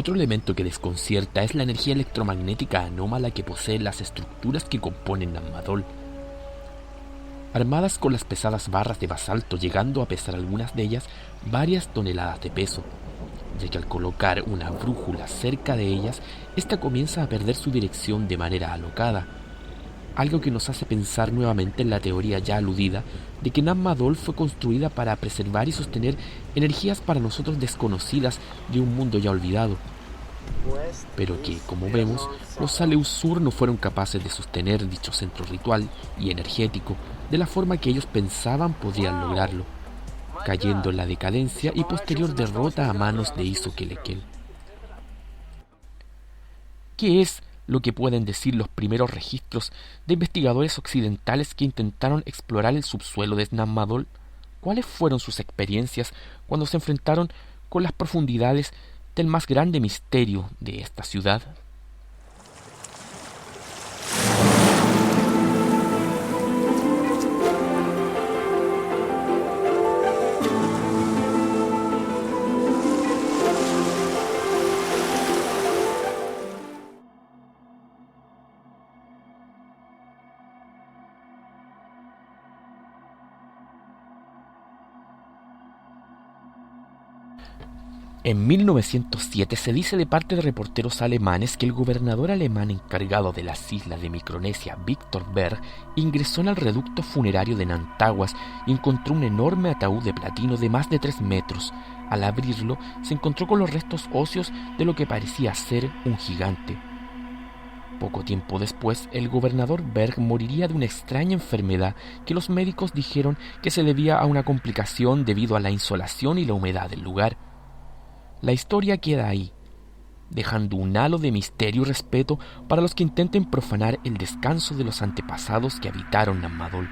Otro elemento que desconcierta es la energía electromagnética anómala que poseen las estructuras que componen Nammadol. Armadas con las pesadas barras de basalto, llegando a pesar algunas de ellas varias toneladas de peso, ya que al colocar una brújula cerca de ellas, ésta comienza a perder su dirección de manera alocada, algo que nos hace pensar nuevamente en la teoría ya aludida de que Nammadol fue construida para preservar y sostener energías para nosotros desconocidas de un mundo ya olvidado, pero que, como vemos, los Aleusur no fueron capaces de sostener dicho centro ritual y energético de la forma que ellos pensaban podrían lograrlo, cayendo en la decadencia y posterior derrota a manos de Iso-Kelekel. ¿Qué es lo que pueden decir los primeros registros de investigadores occidentales que intentaron explorar el subsuelo de Nammadol? ¿Cuáles fueron sus experiencias cuando se enfrentaron con las profundidades del más grande misterio de esta ciudad? En 1907 se dice de parte de reporteros alemanes que el gobernador alemán encargado de las islas de Micronesia, Victor Berg, ingresó en el reducto funerario de Nantahuas y encontró un enorme ataúd de platino de más de 3 metros. Al abrirlo, se encontró con los restos óseos de lo que parecía ser un gigante. Poco tiempo después, el gobernador Berg moriría de una extraña enfermedad que los médicos dijeron que se debía a una complicación debido a la insolación y la humedad del lugar. La historia queda ahí, dejando un halo de misterio y respeto para los que intenten profanar el descanso de los antepasados que habitaron Nammadol.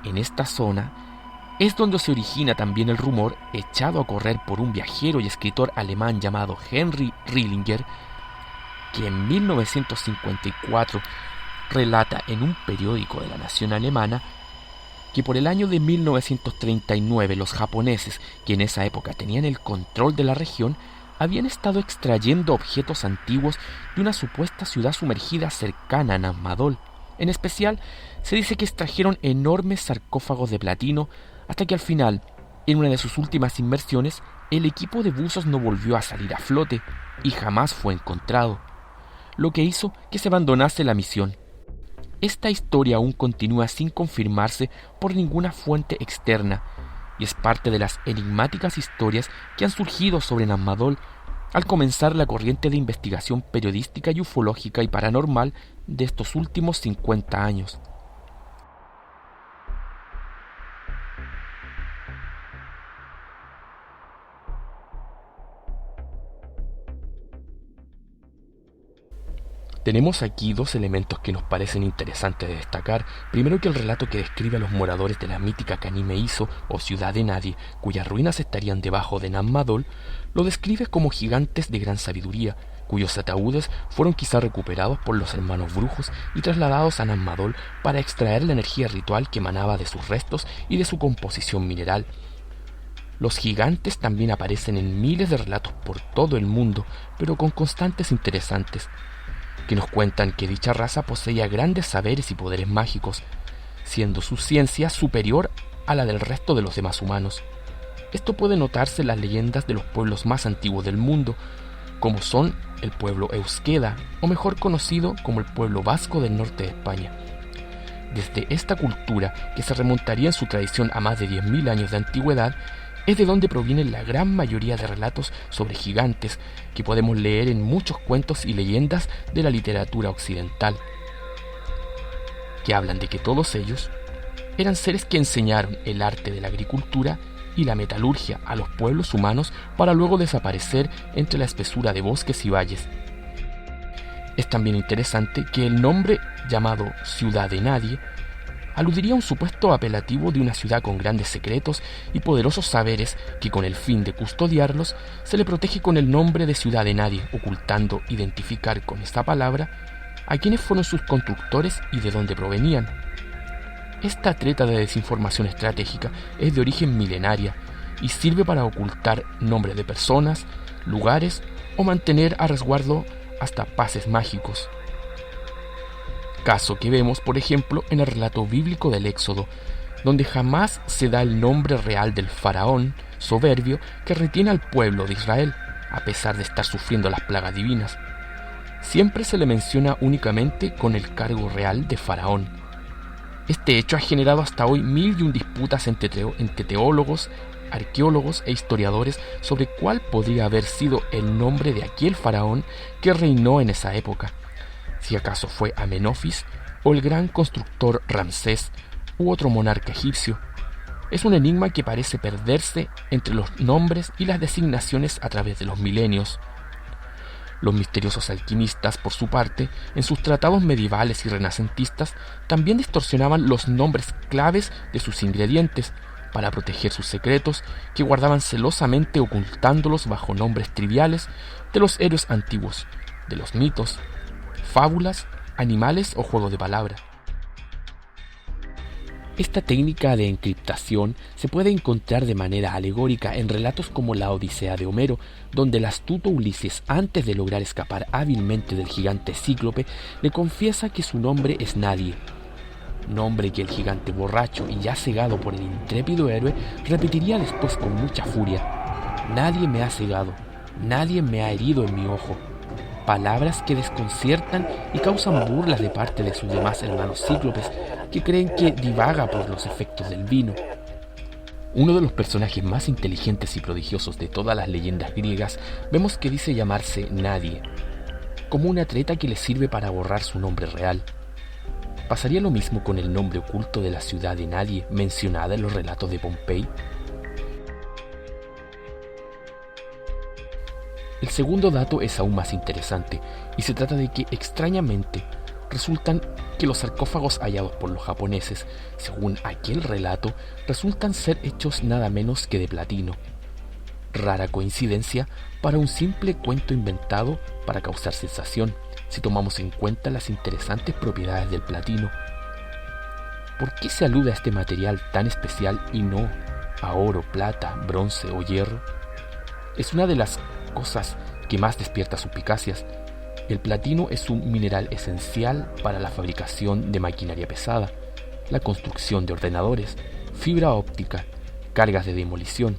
En esta zona es donde se origina también el rumor echado a correr por un viajero y escritor alemán llamado Henry Rillinger, que en 1954 relata en un periódico de la nación alemana que por el año de 1939 los japoneses, que en esa época tenían el control de la región, habían estado extrayendo objetos antiguos de una supuesta ciudad sumergida cercana a Nammadol. En especial, se dice que extrajeron enormes sarcófagos de platino hasta que al final, en una de sus últimas inmersiones, el equipo de buzos no volvió a salir a flote y jamás fue encontrado, lo que hizo que se abandonase la misión. Esta historia aún continúa sin confirmarse por ninguna fuente externa y es parte de las enigmáticas historias que han surgido sobre Nammadol al comenzar la corriente de investigación periodística y ufológica y paranormal de estos últimos 50 años. Tenemos aquí dos elementos que nos parecen interesantes de destacar. Primero, que el relato que describe a los moradores de la mítica Kanime Iso, o ciudad de nadie, cuyas ruinas estarían debajo de Nammadol, lo describe como gigantes de gran sabiduría, cuyos ataúdes fueron quizá recuperados por los hermanos brujos y trasladados a Nammadol para extraer la energía ritual que emanaba de sus restos y de su composición mineral. Los gigantes también aparecen en miles de relatos por todo el mundo, pero con constantes interesantes, que nos cuentan que dicha raza poseía grandes saberes y poderes mágicos, siendo su ciencia superior a la del resto de los demás humanos. Esto puede notarse en las leyendas de los pueblos más antiguos del mundo, como son el pueblo Euskeda, o mejor conocido como el pueblo vasco del norte de España. Desde esta cultura, que se remontaría en su tradición a más de 10.000 años de antigüedad, es de donde provienen la gran mayoría de relatos sobre gigantes que podemos leer en muchos cuentos y leyendas de la literatura occidental, que hablan de que todos ellos eran seres que enseñaron el arte de la agricultura y la metalurgia a los pueblos humanos para luego desaparecer entre la espesura de bosques y valles. Es también interesante que el nombre llamado Ciudad de Nadie aludiría a un supuesto apelativo de una ciudad con grandes secretos y poderosos saberes que, con el fin de custodiarlos, se le protege con el nombre de Ciudad de Nadie, ocultando identificar con esta palabra a quienes fueron sus constructores y de dónde provenían. Esta treta de desinformación estratégica es de origen milenaria y sirve para ocultar nombres de personas, lugares o mantener a resguardo hasta pases mágicos. Caso que vemos, por ejemplo, en el relato bíblico del Éxodo, donde jamás se da el nombre real del faraón soberbio que retiene al pueblo de Israel, a pesar de estar sufriendo las plagas divinas. Siempre se le menciona únicamente con el cargo real de faraón. Este hecho ha generado hasta hoy 1001 disputas entre teólogos, arqueólogos e historiadores sobre cuál podría haber sido el nombre de aquel faraón que reinó en esa época, si acaso fue Amenofis o el gran constructor Ramsés u otro monarca egipcio. Es un enigma que parece perderse entre los nombres y las designaciones a través de los milenios. Los misteriosos alquimistas, por su parte, en sus tratados medievales y renacentistas, también distorsionaban los nombres claves de sus ingredientes para proteger sus secretos, que guardaban celosamente ocultándolos bajo nombres triviales de los héroes antiguos, de los mitos, fábulas, animales o juegos de palabra. Esta técnica de encriptación se puede encontrar de manera alegórica en relatos como la Odisea de Homero, donde el astuto Ulises, antes de lograr escapar hábilmente del gigante Cíclope, le confiesa que su nombre es Nadie, nombre que el gigante borracho y ya cegado por el intrépido héroe repetiría después con mucha furia. Nadie me ha cegado, nadie me ha herido en mi ojo. Palabras que desconciertan y causan burlas de parte de sus demás hermanos cíclopes, que creen que divaga por los efectos del vino. Uno de los personajes más inteligentes y prodigiosos de todas las leyendas griegas vemos que dice llamarse Nadie, como una treta que le sirve para borrar su nombre real. ¿Pasaría lo mismo con el nombre oculto de la ciudad de Nadie mencionada en los relatos de Pompey? El segundo dato es aún más interesante, y se trata de que, extrañamente, resultan que los sarcófagos hallados por los japoneses, según aquel relato, resultan ser hechos nada menos que de platino. Rara coincidencia para un simple cuento inventado para causar sensación, si tomamos en cuenta las interesantes propiedades del platino. ¿Por qué se alude a este material tan especial y no a oro, plata, bronce o hierro? Es una de las cosas que más despierta suspicacias. El platino es un mineral esencial para la fabricación de maquinaria pesada, la construcción de ordenadores, fibra óptica, cargas de demolición,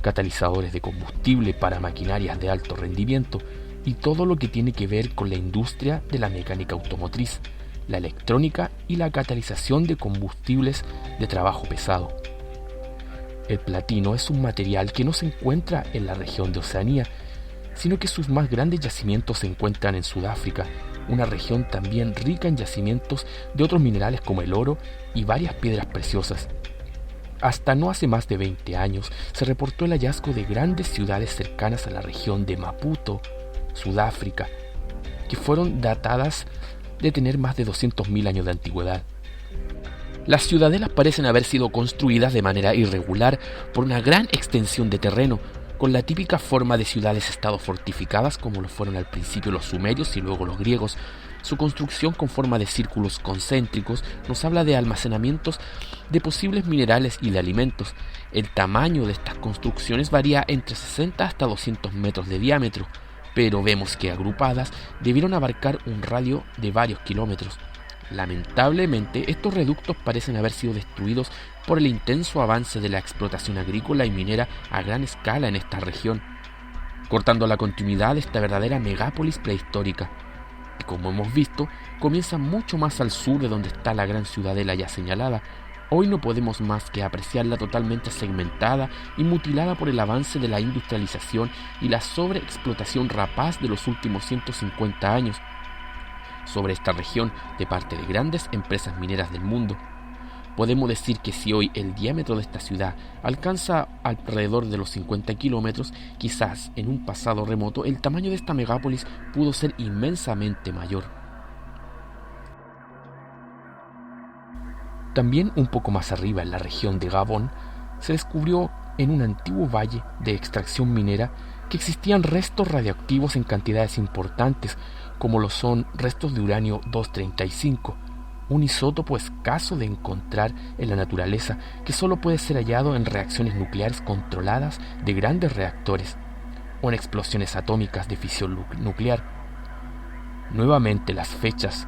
catalizadores de combustible para maquinarias de alto rendimiento y todo lo que tiene que ver con la industria de la mecánica automotriz, la electrónica y la catalización de combustibles de trabajo pesado. El platino es un material que no se encuentra en la región de Oceanía, sino que sus más grandes yacimientos se encuentran en Sudáfrica, una región también rica en yacimientos de otros minerales como el oro y varias piedras preciosas. Hasta no hace más de 20 años se reportó el hallazgo de grandes ciudades cercanas a la región de Maputo, Sudáfrica, que fueron datadas de tener más de 200.000 años de antigüedad. Las ciudadelas parecen haber sido construidas de manera irregular por una gran extensión de terreno, con la típica forma de ciudades-estado fortificadas como lo fueron al principio los sumerios y luego los griegos. Su construcción con forma de círculos concéntricos nos habla de almacenamientos de posibles minerales y de alimentos. El tamaño de estas construcciones varía entre 60 hasta 200 metros de diámetro, pero vemos que agrupadas debieron abarcar un radio de varios kilómetros. Lamentablemente, estos reductos parecen haber sido destruidos por el intenso avance de la explotación agrícola y minera a gran escala en esta región, cortando la continuidad de esta verdadera megápolis prehistórica. Y como hemos visto, comienza mucho más al sur de donde está la gran ciudadela ya señalada. Hoy no podemos más que apreciarla totalmente segmentada y mutilada por el avance de la industrialización y la sobreexplotación rapaz de los últimos 150 años sobre esta región de parte de grandes empresas mineras del mundo. Podemos decir que si hoy el diámetro de esta ciudad alcanza alrededor de los 50 kilómetros, quizás en un pasado remoto el tamaño de esta megápolis pudo ser inmensamente mayor. También un poco más arriba, en la región de Gabón, se descubrió en un antiguo valle de extracción minera que existían restos radioactivos en cantidades importantes, como lo son restos de uranio 235, un isótopo escaso de encontrar en la naturaleza que solo puede ser hallado en reacciones nucleares controladas de grandes reactores o en explosiones atómicas de fisión nuclear. Nuevamente las fechas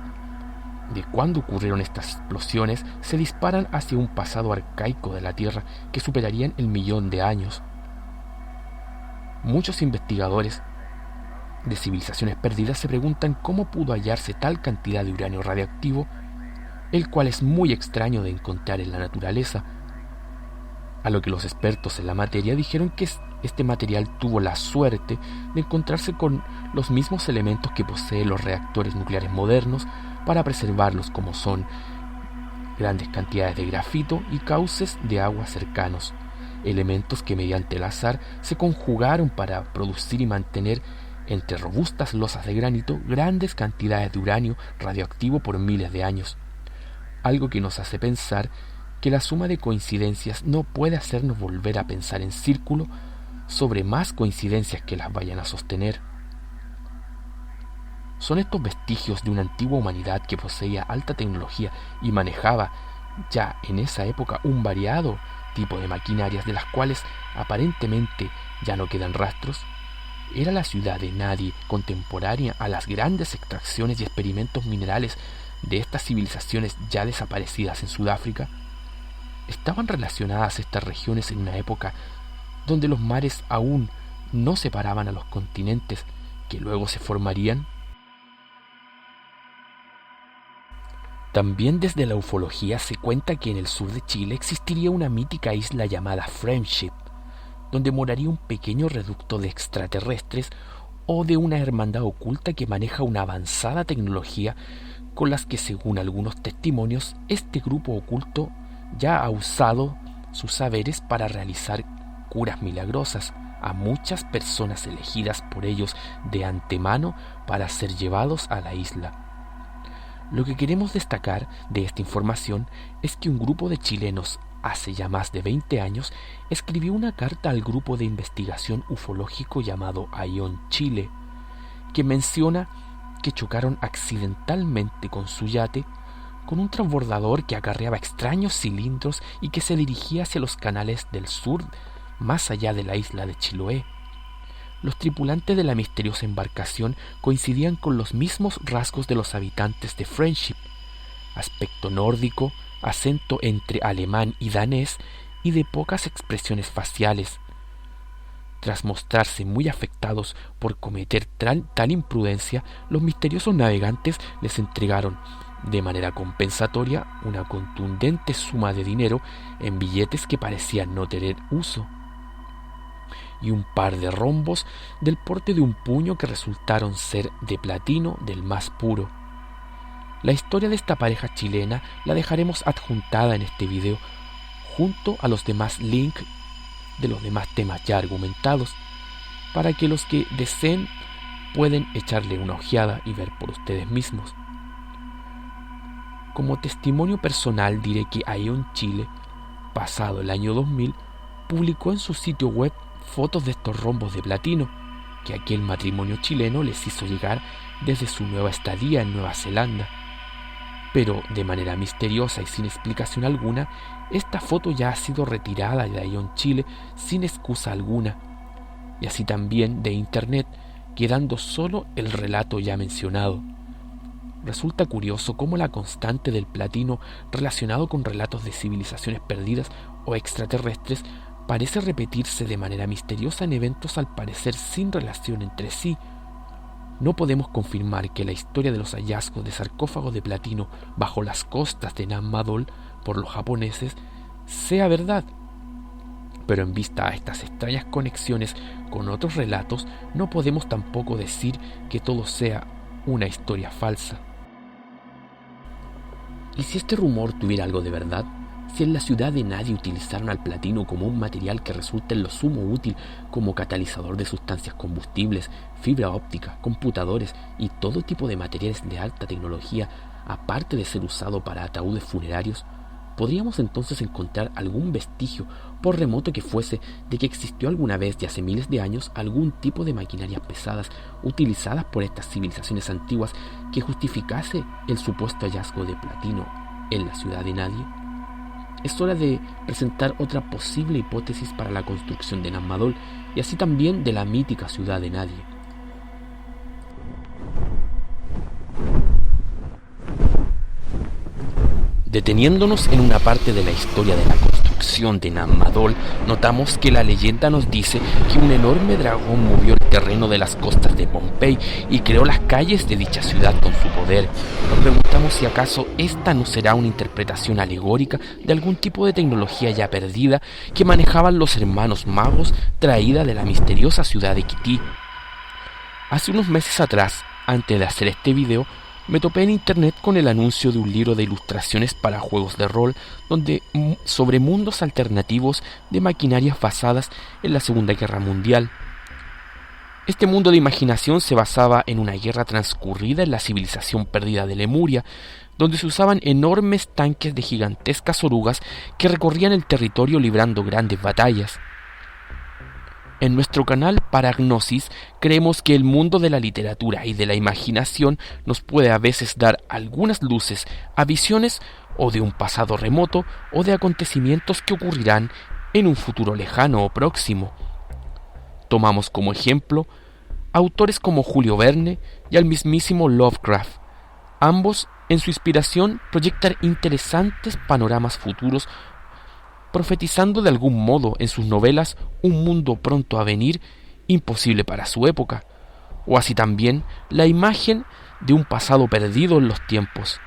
de cuándo ocurrieron estas explosiones se disparan hacia un pasado arcaico de la Tierra que superarían el 1.000.000 de años. Muchos investigadores de civilizaciones perdidas se preguntan cómo pudo hallarse tal cantidad de uranio radiactivo, el cual es muy extraño de encontrar en la naturaleza, a lo que los expertos en la materia dijeron que este material tuvo la suerte de encontrarse con los mismos elementos que poseen los reactores nucleares modernos para preservarlos, como son grandes cantidades de grafito y cauces de agua cercanos, elementos que mediante el azar se conjugaron para producir y mantener entre robustas losas de granito grandes cantidades de uranio radioactivo por miles de años, algo que nos hace pensar que la suma de coincidencias no puede hacernos volver a pensar en círculo sobre más coincidencias que las vayan a sostener. Son estos vestigios de una antigua humanidad que poseía alta tecnología y manejaba ya en esa época un variado tipo de maquinarias de las cuales aparentemente ya no quedan rastros. ¿Era la ciudad de Nadie contemporánea a las grandes extracciones y experimentos minerales de estas civilizaciones ya desaparecidas en Sudáfrica? ¿Estaban relacionadas estas regiones en una época donde los mares aún no separaban a los continentes que luego se formarían? También desde la ufología se cuenta que en el sur de Chile existiría una mítica isla llamada Friendship, donde moraría un pequeño reducto de extraterrestres o de una hermandad oculta que maneja una avanzada tecnología con las que, según algunos testimonios, este grupo oculto ya ha usado sus saberes para realizar curas milagrosas a muchas personas elegidas por ellos de antemano para ser llevados a la isla. Lo que queremos destacar de esta información es que un grupo de chilenos hace ya más de 20 años escribió una carta al grupo de investigación ufológico llamado AION Chile, que menciona que chocaron accidentalmente con su yate con un transbordador que acarreaba extraños cilindros y que se dirigía hacia los canales del sur, más allá de la isla de Chiloé. Los tripulantes de la misteriosa embarcación coincidían con los mismos rasgos de los habitantes de Friendship: aspecto nórdico, acento entre alemán y danés y de pocas expresiones faciales. Tras mostrarse muy afectados por cometer tal imprudencia, los misteriosos navegantes les entregaron de manera compensatoria una contundente suma de dinero en billetes que parecían no tener uso, y un par de rombos del porte de un puño que resultaron ser de platino del más puro. La historia de esta pareja chilena la dejaremos adjuntada en este video, junto a los demás links de los demás temas ya argumentados, para que los que deseen pueden echarle una ojeada y ver por ustedes mismos. Como testimonio personal diré que AION Chile, pasado el año 2000, publicó en su sitio web fotos de estos rombos de platino que aquel matrimonio chileno les hizo llegar desde su nueva estadía en Nueva Zelanda. Pero de manera misteriosa y sin explicación alguna, esta foto ya ha sido retirada de AION Chile sin excusa alguna, y así también de internet, quedando solo el relato ya mencionado. Resulta curioso cómo la constante del platino relacionado con relatos de civilizaciones perdidas o extraterrestres parece repetirse de manera misteriosa en eventos al parecer sin relación entre sí. No podemos confirmar que la historia de los hallazgos de sarcófagos de platino bajo las costas de Nammadol por los japoneses sea verdad, pero en vista a estas extrañas conexiones con otros relatos, no podemos tampoco decir que todo sea una historia falsa. ¿Y si este rumor tuviera algo de verdad? Si en la ciudad de Nadie utilizaron al platino como un material que resulta en lo sumo útil como catalizador de sustancias combustibles, fibra óptica, computadores y todo tipo de materiales de alta tecnología, aparte de ser usado para ataúdes funerarios, ¿Podríamos entonces encontrar algún vestigio, por remoto que fuese, de que existió alguna vez de hace miles de años algún tipo de maquinarias pesadas utilizadas por estas civilizaciones antiguas que justificase el supuesto hallazgo de platino en la ciudad de nadie? Es hora de presentar otra posible hipótesis para la construcción de Nammadol y así también de la mítica ciudad de nadie. Deteniéndonos en una parte de la historia de la construcción de Nammadol, notamos que la leyenda nos dice que un enorme dragón movió el terreno de las costas de Pompey y creó las calles de dicha ciudad con su poder. Nos preguntamos si acaso esta no será una interpretación alegórica de algún tipo de tecnología ya perdida que manejaban los hermanos magos traída de la misteriosa ciudad de Kití. Hace unos meses atrás, antes de hacer este video, me topé en internet con el anuncio de un libro de ilustraciones para juegos de rol sobre mundos alternativos de maquinarias basadas en la Segunda Guerra Mundial. Este mundo de imaginación se basaba en una guerra transcurrida en la civilización perdida de Lemuria, donde se usaban enormes tanques de gigantescas orugas que recorrían el territorio librando grandes batallas. En nuestro canal Paragnosis creemos que el mundo de la literatura y de la imaginación nos puede a veces dar algunas luces a visiones o de un pasado remoto o de acontecimientos que ocurrirán en un futuro lejano o próximo. Tomamos como ejemplo autores como Julio Verne y al mismísimo Lovecraft. Ambos, en su inspiración, proyectan interesantes panoramas futuros, profetizando de algún modo en sus novelas un mundo pronto a venir imposible para su época, o así también la imagen de un pasado perdido en los tiempos.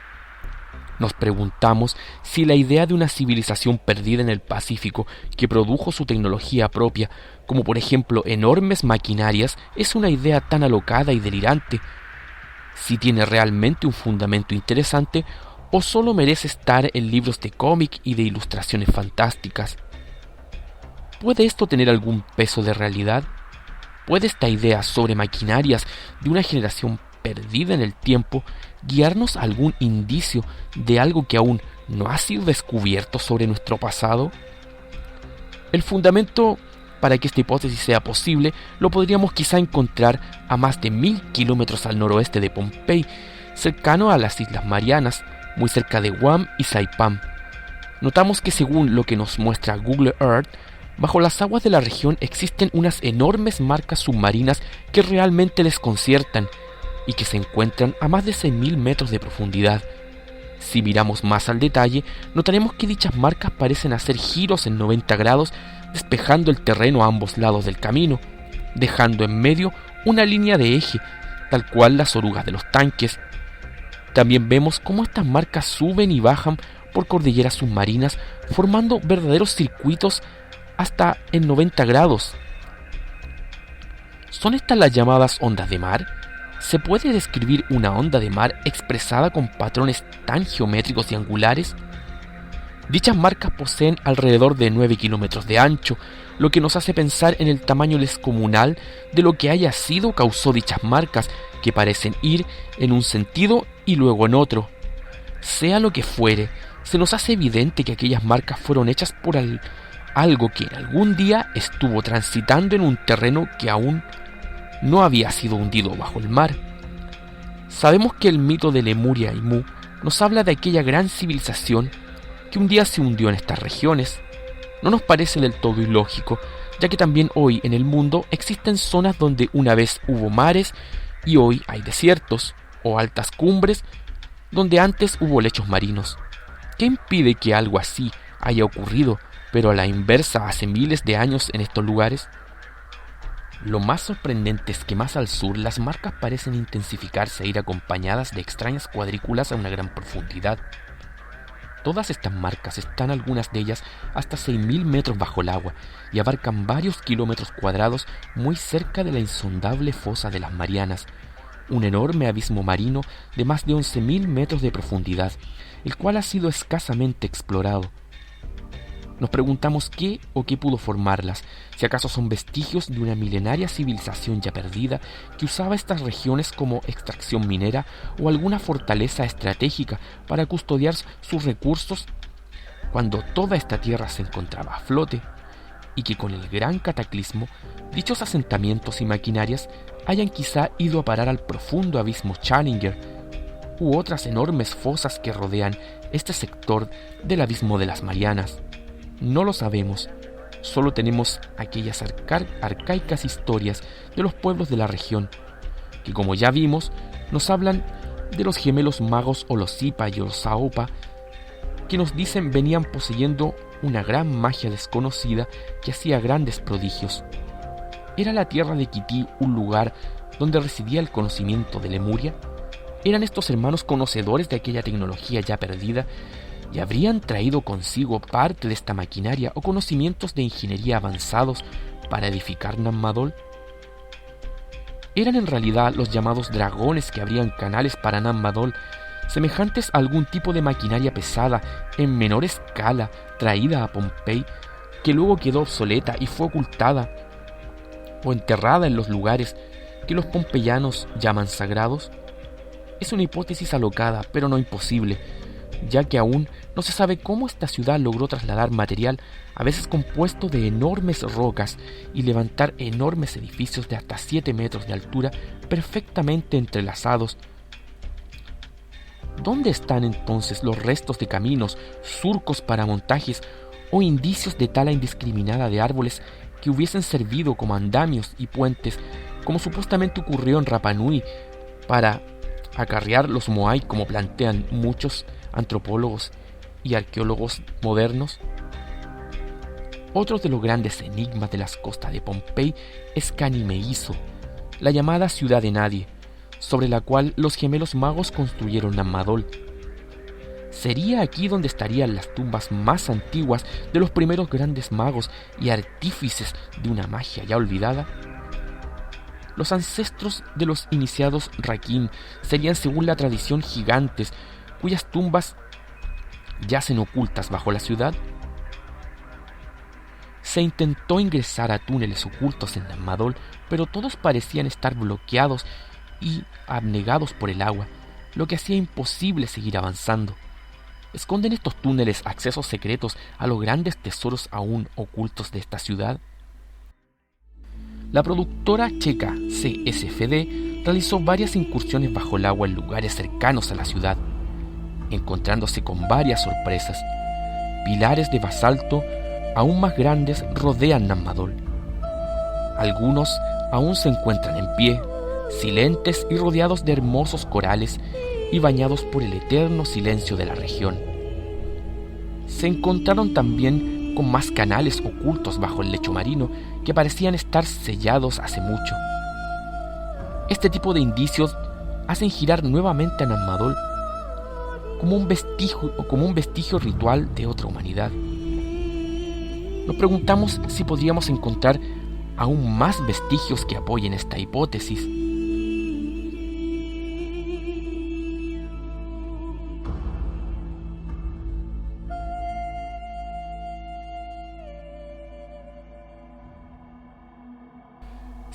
Nos preguntamos si la idea de una civilización perdida en el Pacífico que produjo su tecnología propia, como por ejemplo enormes maquinarias, es una idea tan alocada y delirante, si tiene realmente un fundamento interesante o solo merece estar en libros de cómic y de ilustraciones fantásticas. ¿Puede esto tener algún peso de realidad? ¿Puede esta idea sobre maquinarias de una generación perdida en el tiempo guiarnos a algún indicio de algo que aún no ha sido descubierto sobre nuestro pasado? El fundamento para que esta hipótesis sea posible lo podríamos quizá encontrar a más de 1000 kilómetros al noroeste de Pompey, cercano a las Islas Marianas, muy cerca de Guam y Saipán. Notamos que según lo que nos muestra Google Earth, bajo las aguas de la región existen unas enormes marcas submarinas que realmente desconciertan y que se encuentran a más de 6.000 metros de profundidad. Si miramos más al detalle, notaremos que dichas marcas parecen hacer giros en 90 grados, despejando el terreno a ambos lados del camino, dejando en medio una línea de eje, tal cual las orugas de los tanques. También vemos cómo estas marcas suben y bajan por cordilleras submarinas, formando verdaderos circuitos hasta en 90 grados. ¿Son estas las llamadas ondas de mar? ¿Se puede describir una onda de mar expresada con patrones tan geométricos y angulares? Dichas marcas poseen alrededor de 9 kilómetros de ancho, lo que nos hace pensar en el tamaño descomunal de lo que haya sido causó dichas marcas, que parecen ir en un sentido y luego en otro. Sea lo que fuere, se nos hace evidente que aquellas marcas fueron hechas por algo que en algún día estuvo transitando en un terreno que aún no había sido hundido bajo el mar. Sabemos que el mito de Lemuria y Mu nos habla de aquella gran civilización que un día se hundió en estas regiones. No nos parece del todo ilógico, ya que también hoy en el mundo existen zonas donde una vez hubo mares y hoy hay desiertos o altas cumbres donde antes hubo lechos marinos. ¿Qué impide que algo así haya ocurrido, pero a la inversa hace miles de años en estos lugares? Lo más sorprendente es que más al sur las marcas parecen intensificarse e ir acompañadas de extrañas cuadrículas a una gran profundidad. Todas estas marcas están, algunas de ellas, hasta 6.000 metros bajo el agua y abarcan varios kilómetros cuadrados muy cerca de la insondable fosa de las Marianas, un enorme abismo marino de más de 11.000 metros de profundidad, el cual ha sido escasamente explorado. Nos preguntamos qué o qué pudo formarlas, si acaso son vestigios de una milenaria civilización ya perdida que usaba estas regiones como extracción minera o alguna fortaleza estratégica para custodiar sus recursos cuando toda esta tierra se encontraba a flote, y que con el gran cataclismo dichos asentamientos y maquinarias hayan quizá ido a parar al profundo abismo Challenger u otras enormes fosas que rodean este sector del abismo de las Marianas. No lo sabemos, solo tenemos aquellas arcaicas historias de los pueblos de la región, que como ya vimos, nos hablan de los gemelos magos Olosipa y Osaopa, que nos dicen venían poseyendo una gran magia desconocida que hacía grandes prodigios. ¿Era la tierra de Kití un lugar donde residía el conocimiento de Lemuria? ¿Eran estos hermanos conocedores de aquella tecnología ya perdida y habrían traído consigo parte de esta maquinaria o conocimientos de ingeniería avanzados para edificar Nammadol? ¿Eran en realidad los llamados dragones que abrían canales para Nammadol, semejantes a algún tipo de maquinaria pesada en menor escala traída a Pompey, que luego quedó obsoleta y fue ocultada o enterrada en los lugares que los pompeyanos llaman sagrados? Es una hipótesis alocada, pero no imposible, ya que aún no se sabe cómo esta ciudad logró trasladar material, a veces compuesto de enormes rocas, y levantar enormes edificios de hasta 7 metros de altura perfectamente entrelazados. ¿Dónde están entonces los restos de caminos, surcos para montajes o indicios de tala indiscriminada de árboles que hubiesen servido como andamios y puentes, como supuestamente ocurrió en Rapa Nui, para acarrear los Moai, como plantean muchos antropólogos y arqueólogos modernos? Otro de los grandes enigmas de las costas de Pompey es Canimeizo, la llamada ciudad de nadie, sobre la cual los gemelos magos construyeron Nammadol. ¿Sería aquí donde estarían las tumbas más antiguas de los primeros grandes magos y artífices de una magia ya olvidada? Los ancestros de los iniciados Rakim serían, según la tradición, gigantes cuyas tumbas yacen ocultas bajo la ciudad. Se intentó ingresar a túneles ocultos en Nammadol, pero todos parecían estar bloqueados y abnegados por el agua, lo que hacía imposible seguir avanzando. ¿Esconden estos túneles accesos secretos a los grandes tesoros aún ocultos de esta ciudad? La productora checa CSFD realizó varias incursiones bajo el agua en lugares cercanos a la ciudad, encontrándose con varias sorpresas. Pilares de basalto aún más grandes rodean Nammadol. Algunos aún se encuentran en pie, silentes y rodeados de hermosos corales y bañados por el eterno silencio de la región. Se encontraron también con más canales ocultos bajo el lecho marino que parecían estar sellados hace mucho. Este tipo de indicios hacen girar nuevamente a Nammadol como un vestigio ritual de otra humanidad. Nos preguntamos si podríamos encontrar aún más vestigios que apoyen esta hipótesis.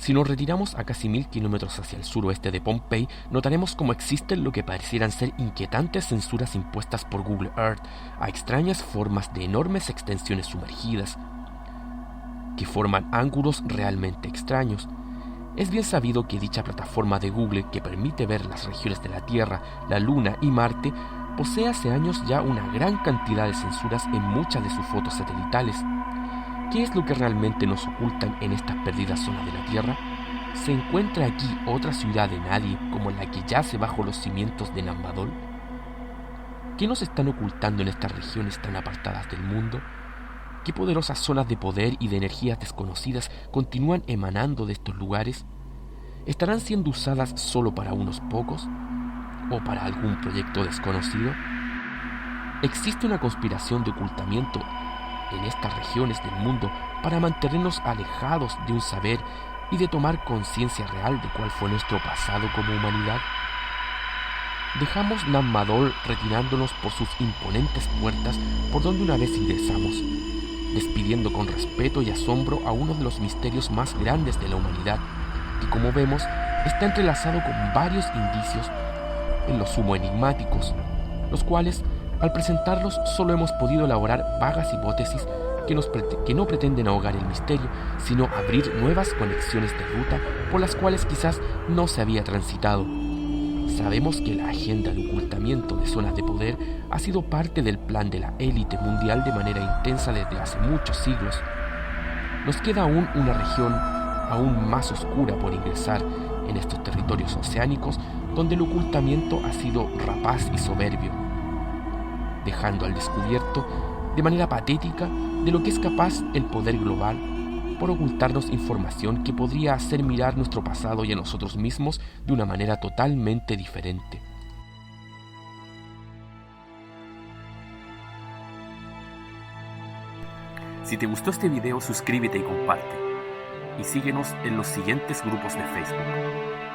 Si nos retiramos a casi 1000 kilómetros hacia el suroeste de Pompey, notaremos cómo existen lo que parecieran ser inquietantes censuras impuestas por Google Earth a extrañas formas de enormes extensiones sumergidas, que forman ángulos realmente extraños. Es bien sabido que dicha plataforma de Google, que permite ver las regiones de la Tierra, la Luna y Marte, posee hace años ya una gran cantidad de censuras en muchas de sus fotos satelitales. ¿Qué es lo que realmente nos ocultan en estas perdidas zonas de la Tierra? ¿Se encuentra aquí otra ciudad de nadie como la que yace bajo los cimientos de Nammadol? ¿Qué nos están ocultando en estas regiones tan apartadas del mundo? ¿Qué poderosas zonas de poder y de energías desconocidas continúan emanando de estos lugares? ¿Estarán siendo usadas solo para unos pocos? ¿O para algún proyecto desconocido? ¿Existe una conspiración de ocultamiento en estas regiones del mundo para mantenernos alejados de un saber y de tomar conciencia real de cuál fue nuestro pasado como humanidad? Dejamos Nammadol retirándonos por sus imponentes puertas por donde una vez ingresamos, despidiendo con respeto y asombro a uno de los misterios más grandes de la humanidad, que como vemos está entrelazado con varios indicios en lo sumo enigmáticos, los cuales Al presentarlos solo hemos podido elaborar vagas hipótesis que no pretenden ahogar el misterio, sino abrir nuevas conexiones de ruta por las cuales quizás no se había transitado. Sabemos que la agenda de ocultamiento de zonas de poder ha sido parte del plan de la élite mundial de manera intensa desde hace muchos siglos. Nos queda aún una región aún más oscura por ingresar en estos territorios oceánicos donde el ocultamiento ha sido rapaz y soberbio, dejando al descubierto de manera patética de lo que es capaz el poder global por ocultarnos información que podría hacer mirar nuestro pasado y a nosotros mismos de una manera totalmente diferente. Si te gustó este video, suscríbete y comparte. Y síguenos en los siguientes grupos de Facebook.